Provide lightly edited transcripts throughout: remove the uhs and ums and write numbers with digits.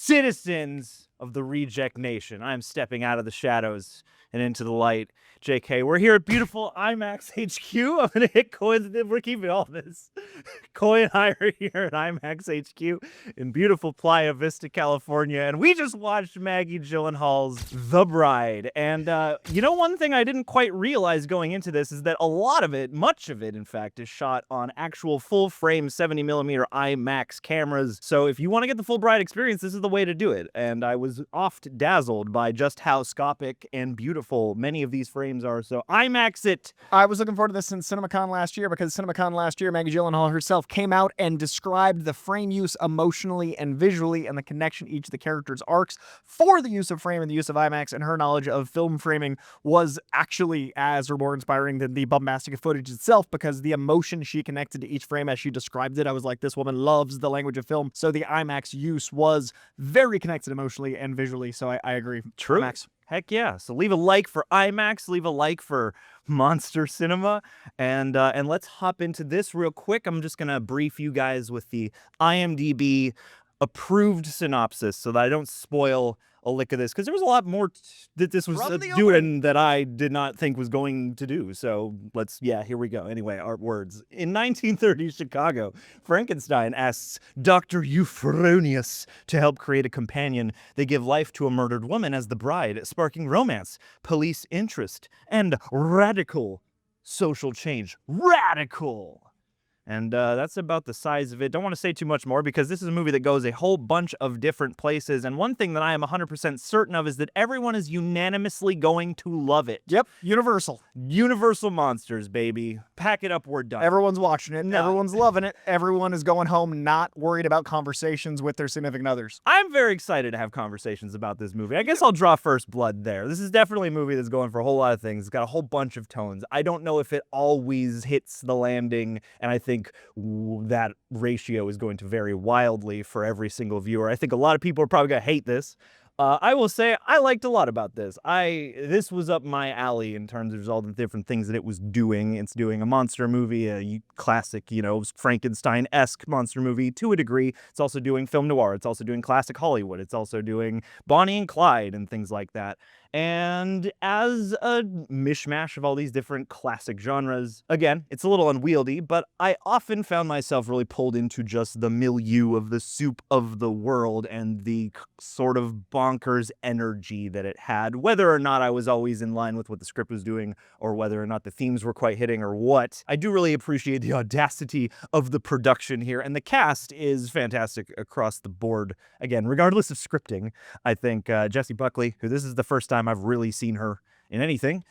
citizens of the Reject Nation. I'm stepping out of the shadows and into the light. JK, we're here at beautiful IMAX HQ. I'm going to hit coins. We're keeping all this. Coin hire here at IMAX HQ in beautiful Playa Vista, California. And we just watched Maggie Gyllenhaal's The Bride. And one thing I didn't quite realize going into this is that a lot of it, much of it, in fact, is shot on actual full-frame 70mm IMAX cameras. So if you want to get the full Bride experience, this is the way to do it. And I was oft dazzled by just how scopic and beautiful many of these frames are. So IMAX it. I was looking forward to this in CinemaCon last year because CinemaCon last year, Maggie Gyllenhaal herself came out and described the frame use emotionally and visually and the connection each of the characters' arcs for the use of frame and the use of IMAX, and her knowledge of film framing was actually as or more inspiring than the bombastic footage itself because the emotion she connected to each frame as she described it, I was like, this woman loves the language of film. So the IMAX use was very connected emotionally and visually. So I agree. True. IMAX. Heck yeah. So leave a like for IMAX, leave a like for Monster Cinema, and let's hop into this real quick. I'm just going to brief you guys with the IMDb approved synopsis so that I don't spoil a lick of this, because there was a lot more that this was doing that I did not think was going to do. So here we go. Anyway, our words. In 1930 Chicago, Frankenstein asks Dr. Euphronius to help create a companion. They give life to a murdered woman as the bride, sparking romance, police interest, and radical social change. Radical! And that's about the size of it. Don't want to say too much more because this is a movie that goes a whole bunch of different places. And one thing that I am 100% certain of is that everyone is unanimously going to love it. Yep. Universal. Universal monsters, baby. Pack it up, we're done. Everyone's watching it. No. Everyone's loving it. Everyone is going home not worried about conversations with their significant others. I'm very excited to have conversations about this movie. I guess I'll draw first blood there. This is definitely a movie that's going for a whole lot of things. It's got a whole bunch of tones. I don't know if it always hits the landing, and I think that ratio is going to vary wildly for every single viewer. I think a lot of people are probably going to hate this. I will say I liked a lot about this. This was up my alley in terms of all the different things that it was doing. It's doing a monster movie, a classic, Frankenstein-esque monster movie to a degree. It's also doing film noir. It's also doing classic Hollywood. It's also doing Bonnie and Clyde and things like that. And as a mishmash of all these different classic genres, again, it's a little unwieldy, but I often found myself really pulled into just the milieu of the soup of the world and the sort of bonkers energy that it had, whether or not I was always in line with what the script was doing or whether or not the themes were quite hitting or what. I do really appreciate the audacity of the production here, and the cast is fantastic across the board. Again, regardless of scripting, I think Jessie Buckley, who this is the first time I've really seen her in anything,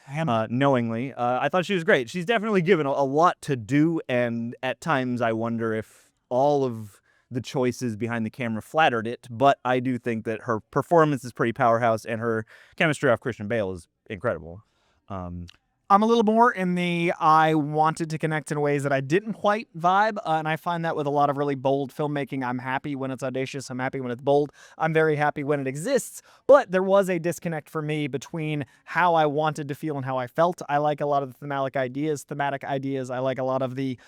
knowingly. I thought she was great. She's definitely given a lot to do, and at times I wonder if all of the choices behind the camera flattered it, but I do think that her performance is pretty powerhouse, and her chemistry off Christian Bale is incredible. I'm a little more in the I wanted to connect in ways that I didn't quite vibe, and I find that with a lot of really bold filmmaking. I'm happy when it's audacious. I'm happy when it's bold. I'm very happy when it exists, but there was a disconnect for me between how I wanted to feel and how I felt. I like a lot of the thematic ideas. I like a lot of the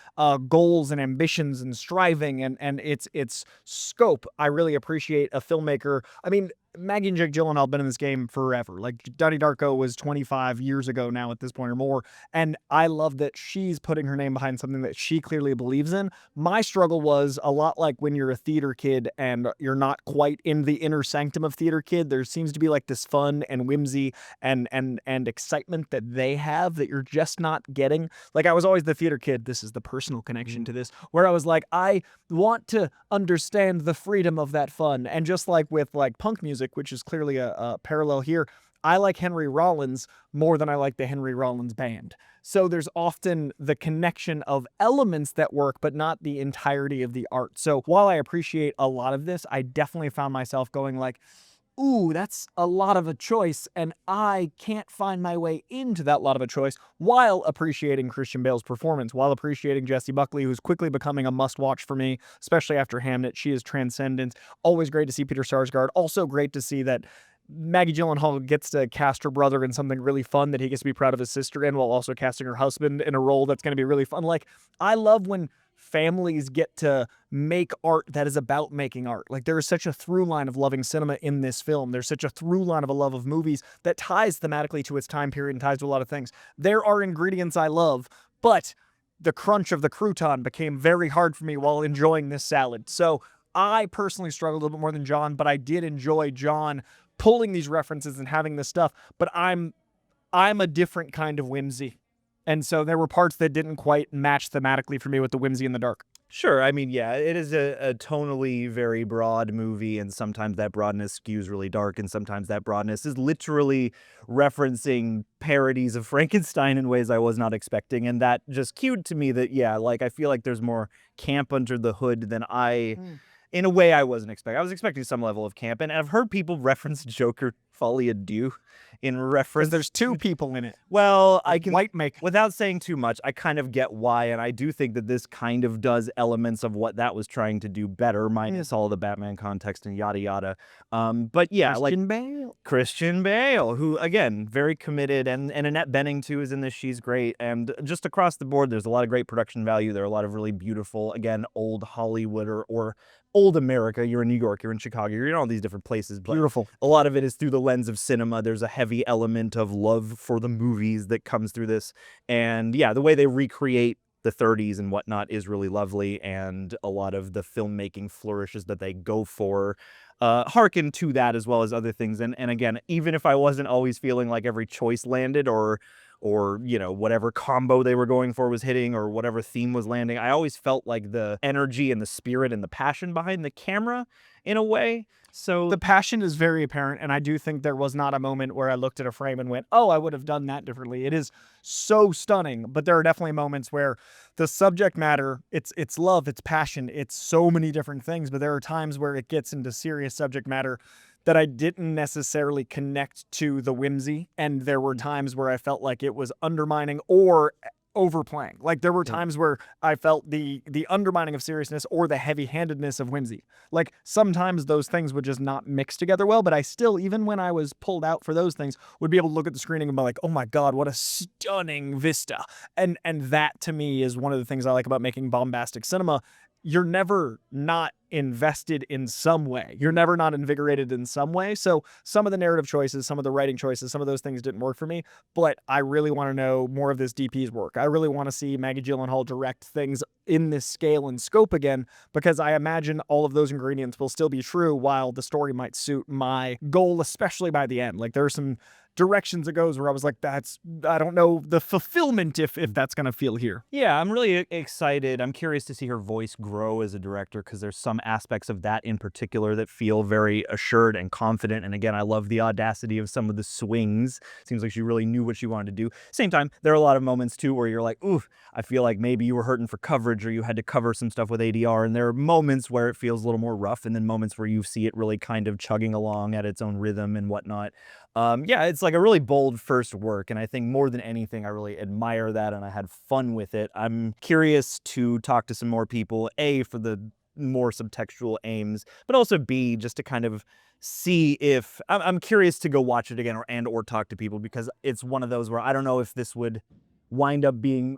goals and ambitions and striving and its scope. I really appreciate a filmmaker. I mean, Maggie and Jake Gyllenhaal have been in this game forever. Like, Donnie Darko was 25 years ago now at this point or more, and I love that she's putting her name behind something that she clearly believes in. My struggle was a lot like when you're a theater kid and you're not quite in the inner sanctum of theater kid. There seems to be like this fun and whimsy and excitement that they have that you're just not getting. Like, I was always the theater kid. This is the personal connection to this, where I was like, I want to understand the freedom of that fun. And just like with like punk music, which is clearly a parallel here, I like Henry Rollins more than I like the Henry Rollins band. So there's often the connection of elements that work, but not the entirety of the art. So while I appreciate a lot of this, I definitely found myself going like, ooh, that's a lot of a choice, and I can't find my way into that lot of a choice, while appreciating Christian Bale's performance, while appreciating Jessie Buckley, who's quickly becoming a must-watch for me, especially after Hamnet. She is transcendent. Always great to see Peter Sarsgaard. Also great to see that Maggie Gyllenhaal gets to cast her brother in something really fun that he gets to be proud of his sister in, while also casting her husband in a role that's going to be really fun. Like, I love when families get to make art that is about making art. Like, there is such a through line of loving cinema in this film. There's such a through line of a love of movies that ties thematically to its time period and ties to a lot of things. There are ingredients I love, but the crunch of the crouton became very hard for me while enjoying this salad. So I personally struggled a little bit more than John, but I did enjoy John pulling these references and having this stuff. But I'm a different kind of whimsy. And so there were parts that didn't quite match thematically for me with the whimsy in the dark. Sure. I mean, yeah, it is a tonally very broad movie, and sometimes that broadness skews really dark, and sometimes that broadness is literally referencing parodies of Frankenstein in ways I was not expecting. And that just cued to me that, yeah, like, I feel like there's more camp under the hood than in a way I wasn't expecting. I was expecting some level of camp, and I've heard people reference Joker Folie à Deux in reference. There's two people in it. Well, I can, White make. without saying too much, I kind of get why, and I do think that this kind of does elements of what that was trying to do better, minus all the Batman context and yada yada. But yeah, Christian Bale, who, again, very committed, and Annette Bening too is in this. She's great, and just across the board, there's a lot of great production value. There are a lot of really beautiful, again, old Hollywood or old America. You're in New York, you're in Chicago, you're in all these different places. But Beautiful. a lot of it is through the lens of cinema. There's a heavy element of love for the movies that comes through this. And yeah, the way they recreate the 30s and whatnot is really lovely. And a lot of the filmmaking flourishes that they go for hearken to that, as well as other things. And again, even if I wasn't always feeling like every choice landed or you know, whatever combo they were going for was hitting, or whatever theme was landing, I always felt like the energy and the spirit and the passion behind the camera in a way. So the passion is very apparent, and I do think there was not a moment where I looked at a frame and went, oh, I would have done that differently. It is so stunning, but there are definitely moments where the subject matter, it's love, it's passion, it's so many different things, but there are times where it gets into serious subject matter that I didn't necessarily connect to the whimsy, and there were times where I felt like it was undermining or overplaying. Like, there were times where I felt the undermining of seriousness or the heavy-handedness of whimsy. Like, sometimes those things would just not mix together well, but I still, even when I was pulled out for those things, would be able to look at the screening and be like, oh my God, what a stunning vista. And that, to me, is one of the things I like about making bombastic cinema. You're never not invested in some way. You're never not invigorated in some way. So some of the narrative choices, some of the writing choices, some of those things didn't work for me, but I really want to know more of this DP's work. I really want to see Maggie Gyllenhaal direct things in this scale and scope again, because I imagine all of those ingredients will still be true while the story might suit my goal, especially by the end. Like, there are some directions it goes where I was like, I don't know the fulfillment if that's going to feel here. yeah, I'm really excited. I'm curious to see her voice grow as a director, because there's some aspects of that in particular that feel very assured and confident. And again, I love the audacity of some of the swings. Seems like she really knew what she wanted to do. Same time, there are a lot of moments too where you're like, ooh, I feel like maybe you were hurting for coverage, or you had to cover some stuff with ADR. And there are moments where it feels a little more rough, and then moments where you see it really kind of chugging along at its own rhythm and whatnot. Yeah, it's like a really bold first work, and I think more than anything, I really admire that, and I had fun with it. I'm curious to talk to some more people, A, for the more subtextual aims, but also B, just to kind of see if I'm curious to go watch it again, or talk to people, because it's one of those where I don't know if this would wind up being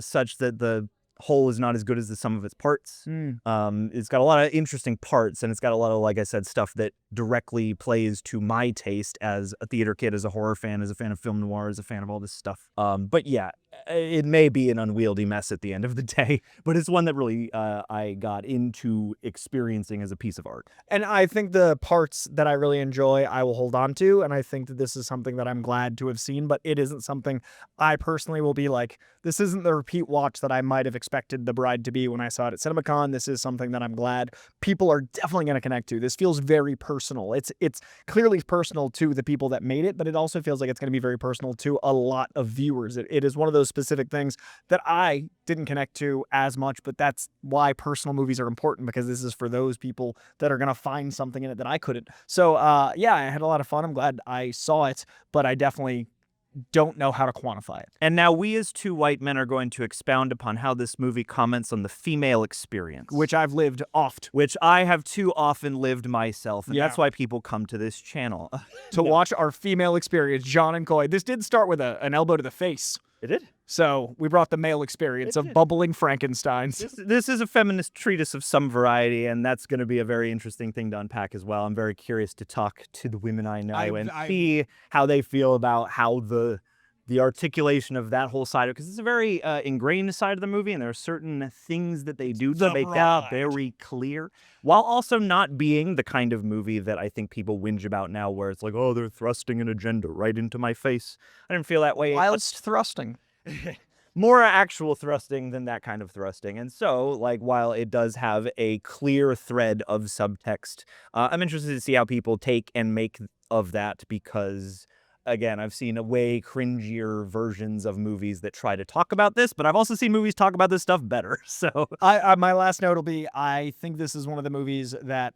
such that the whole is not as good as the sum of its parts. It's got a lot of interesting parts, and it's got a lot of, like I said, stuff that directly plays to my taste as a theater kid, as a horror fan, as a fan of film noir, as a fan of all this stuff. But yeah, it may be an unwieldy mess at the end of the day, but it's one that really I got into experiencing as a piece of art. And I think the parts that I really enjoy, I will hold on to, and I think that this is something that I'm glad to have seen, but it isn't something I personally will be like, this isn't the repeat watch that I might have expected The Bride to be when I saw it at CinemaCon. This is something that I'm glad people are definitely going to connect to. This feels very personal. It's clearly personal to the people that made it, but it also feels like it's going to be very personal to a lot of viewers. It is one of those specific things that I didn't connect to as much, but that's why personal movies are important, because this is for those people that are going to find something in it that I couldn't. So yeah, I had a lot of fun. I'm glad I saw it, but I definitely don't know how to quantify it. And now we as two white men are going to expound upon how this movie comments on the female experience. Which I've lived oft. Which I have too often lived myself, and Yeah. that's why people come to this channel. To watch our female experience, John and Coy. This did start with an elbow to the face. It did. So we brought the male experience of bubbling Frankensteins. This is a feminist treatise of some variety, and that's going to be a very interesting thing to unpack as well. I'm very curious to talk to the women I know and see how they feel about how the articulation of that whole side, because it's a very ingrained side of the movie, and there are certain things that they do to make that very clear, while also not being the kind of movie that I think people whinge about now, where it's like, oh, they're thrusting an agenda right into my face. I didn't feel that way. Whilst thrusting. More actual thrusting than that kind of thrusting. And so, like, while it does have a clear thread of subtext, I'm interested to see how people take and make of that, because again, I've seen a way cringier versions of movies that try to talk about this, but I've also seen movies talk about this stuff better. So my last note will be, I think this is one of the movies that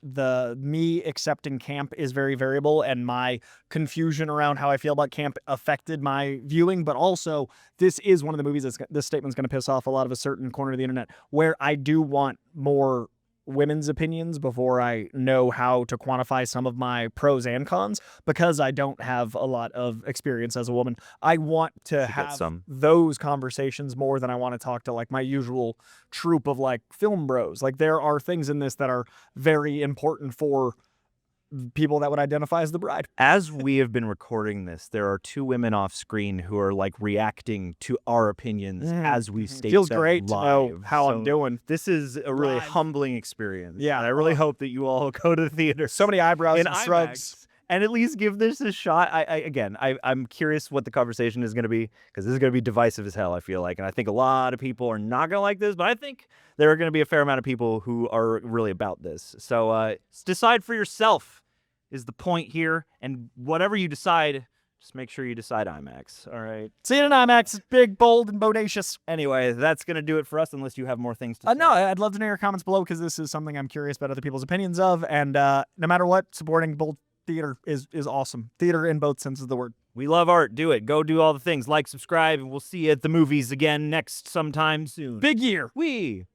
me accepting camp is very variable, and my confusion around how I feel about camp affected my viewing. But also, this is one of the movies this statement's going to piss off a lot of a certain corner of the internet, where I do want more women's opinions before I know how to quantify some of my pros and cons, because I don't have a lot of experience as a woman. I want to have those conversations more than I want to talk to like my usual troop of like film bros. Like, there are things in this that are very important for people that would identify as the bride. As we have been recording this, there are two women off screen who are like reacting to our opinions as we state Feels them great live. to know how I'm doing. This is a really humbling experience. Yeah. And I really hope that you all go to the theater. So many eyebrows in and shrugs. And at least give this a shot. I'm curious what the conversation is going to be, because this is going to be divisive as hell, I feel like. And I think a lot of people are not going to like this, but I think there are going to be a fair amount of people who are really about this. So decide for yourself is the point here. And whatever you decide, just make sure you decide IMAX. All right. See you in IMAX. It's big, bold, and bodacious. Anyway, that's going to do it for us, unless you have more things to say. No, I'd love to know your comments below, because this is something I'm curious about other people's opinions of. And no matter what, supporting bold theater is awesome. Theater in both senses of the word. We love art. Do it. Go do all the things. Like, subscribe, and we'll see you at the movies again sometime soon. Big year. Wee.